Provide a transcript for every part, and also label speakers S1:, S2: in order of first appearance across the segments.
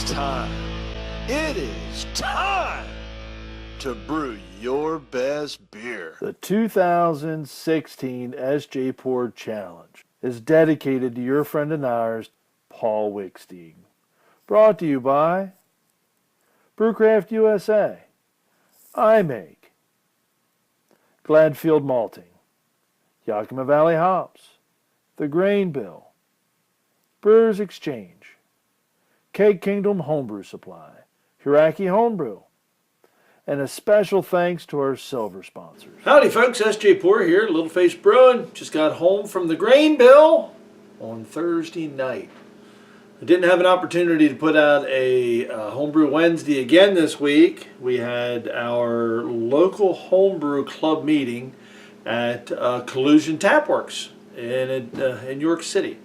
S1: time. It is time to brew your best beer.
S2: The 2016 Sjporr Challenge is dedicated to your friend and ours, Paul Wickstein. Brought to you by Brewcraft USA, iMake, Gladfield Malting, Yakima Valley Hops, The Grain Bill, Brewers Exchange, Keg Kingdom Homebrew Supply, Hiraki Homebrew, and a special thanks to our silver sponsors.
S3: Howdy folks, Sjporr here, Little Face Brewing. Just got home from the Grain Bill on Thursday night. I didn't have an opportunity to put out a Homebrew Wednesday again this week. We had our local homebrew club meeting at Collusion Tapworks in York City.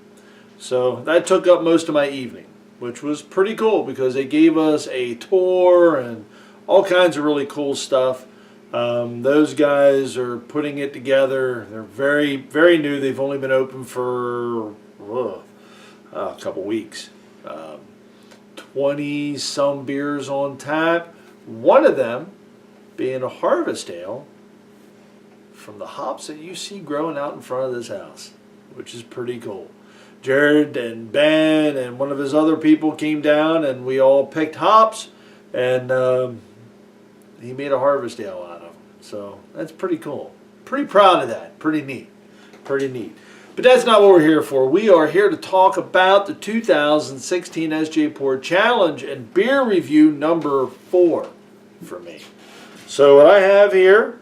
S3: So that took up most of my evening, which was pretty cool because they gave us a tour and all kinds of really cool stuff. Those guys are putting it together. They're very, very new. They've only been open for a couple weeks. 20-some beers on tap. One of them being a harvest ale from the hops that you see growing out in front of this house, which is pretty cool. Jared and Ben and one of his other people came down and we all picked hops, and he made a harvest ale out of them. So that's pretty cool. Pretty proud of that. Pretty neat. Pretty neat. But that's not what we're here for. We are here to talk about the 2016 Sjporr Challenge and beer review number 4 for me. So what I have here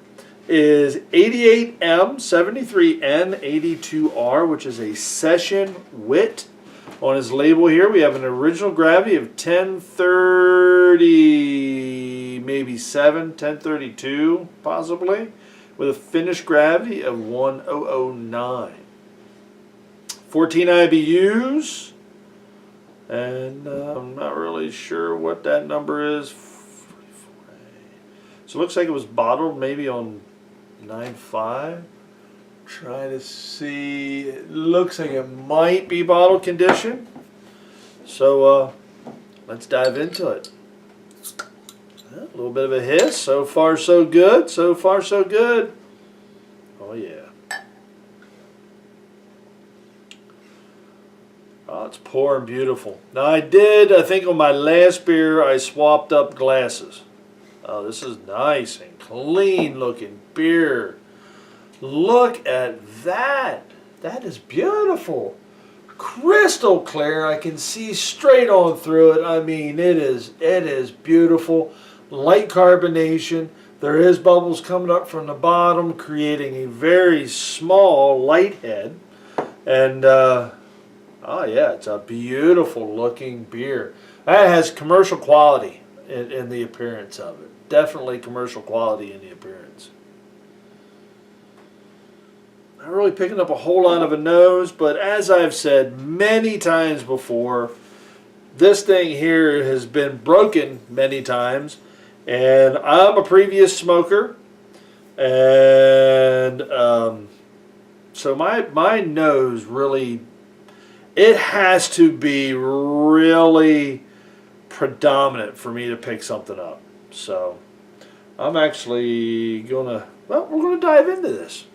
S3: is 88M 73N 82R, which is a Session Wit. On his label here, we have an original gravity of 1030, maybe 1032 possibly, with a finished gravity of 1009. 14 IBUs, and I'm not really sure what that number is. So it looks like it was bottled maybe on 9.5. Try to see. It looks like it might be bottle condition. So let's dive into it. A little bit of a hiss. So far, so good. So far, so good. Oh yeah. Oh, it's pouring beautiful. Now I think on my last beer, I swapped up glasses. Oh, this is nice and clean looking beer. Look at that. That is beautiful. Crystal clear. I can see straight on through it. I mean, it is beautiful. Light carbonation. There is bubbles coming up from the bottom, creating a very small light head. And, oh yeah, it's a beautiful looking beer. That has commercial quality in the appearance of it. Definitely commercial quality in the appearance. Not really picking up a whole lot of a nose, but as I've said many times before, this thing here has been broken many times, and I'm a previous smoker, and so my nose really, it has to be really predominant for me to pick something up. So I'm actually we're gonna dive into this.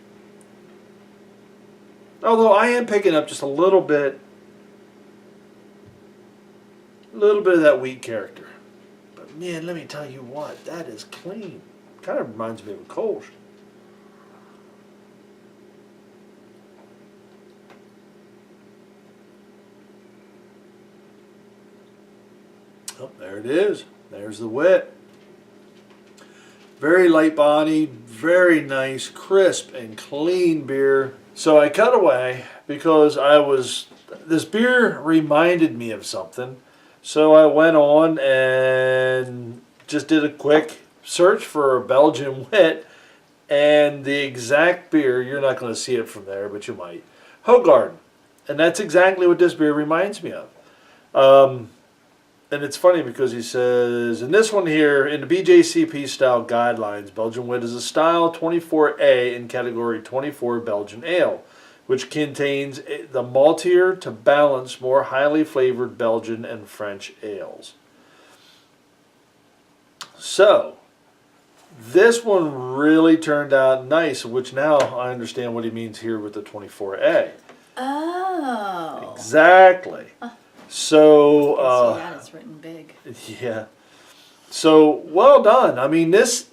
S3: Although I am picking up just a little bit of that wheat character. But man, let me tell you what, that is clean. Kind of reminds me of a Kolsch. Oh, there it is. There's the wit. Very light bodied, very nice, crisp and clean beer. So I cut away because this beer reminded me of something. So I went on and just did a quick search for a Belgian wit, and the exact beer, you're not going to see it from there, but you might. Hoegaarden. And that's exactly what this beer reminds me of. And it's funny because he says, in this one here, in the BJCP style guidelines, Belgian Wit is a style 24A in category 24 Belgian ale, which contains the maltier to balance more highly flavored Belgian and French ales. So, this one really turned out nice, which now I understand what he means here with the 24A.
S4: Oh.
S3: Exactly. So,
S4: See that, it's written big.
S3: yeah. So, well done. I mean, this,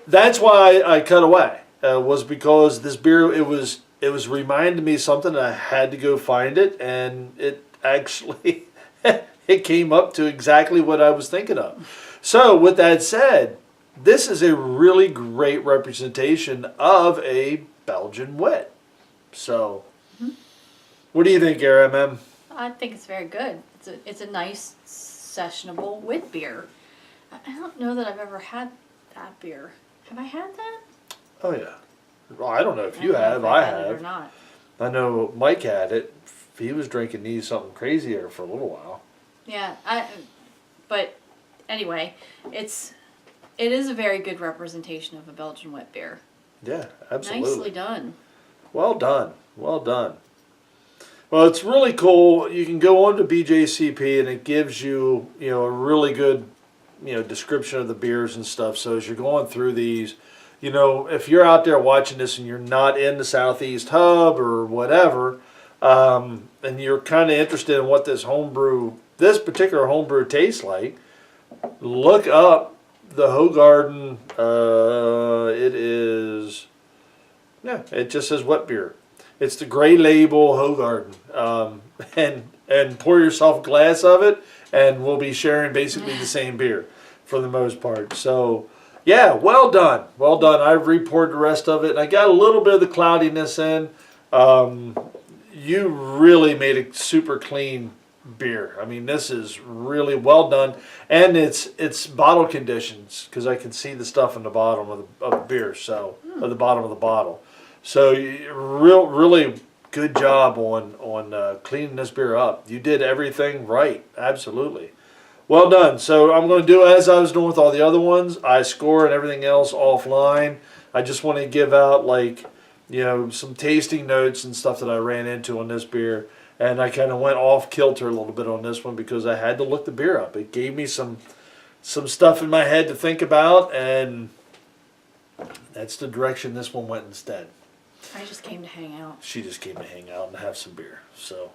S3: that's why I cut away, was because this beer, it was reminding me of something, and I had to go find it, and it actually, it came up to exactly what I was thinking of. So, with that said, this is a really great representation of a Belgian wit. So, what do you think, RMM?
S4: I think it's very good. It's a nice, sessionable wit beer. I don't know that I've ever had that beer. Have I had that?
S3: Oh, yeah. Well, I don't know if you
S4: don't know
S3: have.
S4: if
S3: I
S4: had it or
S3: have.
S4: not.
S3: I know Mike had it. He was drinking these something crazier for a little while.
S4: Yeah, but anyway, it is a very good representation of a Belgian wit beer.
S3: Yeah, absolutely.
S4: Nicely done.
S3: Well done. Well done. Well, it's really cool. You can go on to BJCP, and it gives you, a really good, description of the beers and stuff. So as you're going through these, if you're out there watching this and you're not in the Southeast Hub or whatever, and you're kind of interested in what this particular homebrew tastes like, look up the Hoegaarden. It just says wet beer. It's the gray label Hoegaarden, and pour yourself a glass of it, and we'll be sharing basically the same beer for the most part. So, yeah, well done, well done. I've reported the rest of it, and I got a little bit of the cloudiness in. You really made a super clean beer. I mean, this is really well done, and it's bottle conditions, because I can see the stuff in the bottom of the beer, so at the bottom of the bottle. So, really good job on cleaning this beer up. You did everything right, absolutely. Well done. So I'm going to do as I was doing with all the other ones. I score and everything else offline. I just want to give out some tasting notes and stuff that I ran into on this beer. And I kind of went off kilter a little bit on this one because I had to look the beer up. It gave me some stuff in my head to think about, and that's the direction this one went instead.
S4: I just came to hang out.
S3: She just came to hang out and have some beer. So,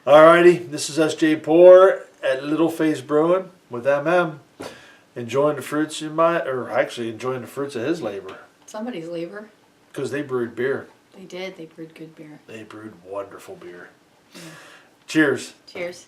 S3: alrighty, this is Sjporr at Little Face Brewing with MM, enjoying the fruits enjoying the fruits of his labor.
S4: Somebody's labor.
S3: Because they brewed beer.
S4: They did. They brewed good beer.
S3: They brewed wonderful beer.
S4: Yeah.
S3: Cheers.
S4: Cheers.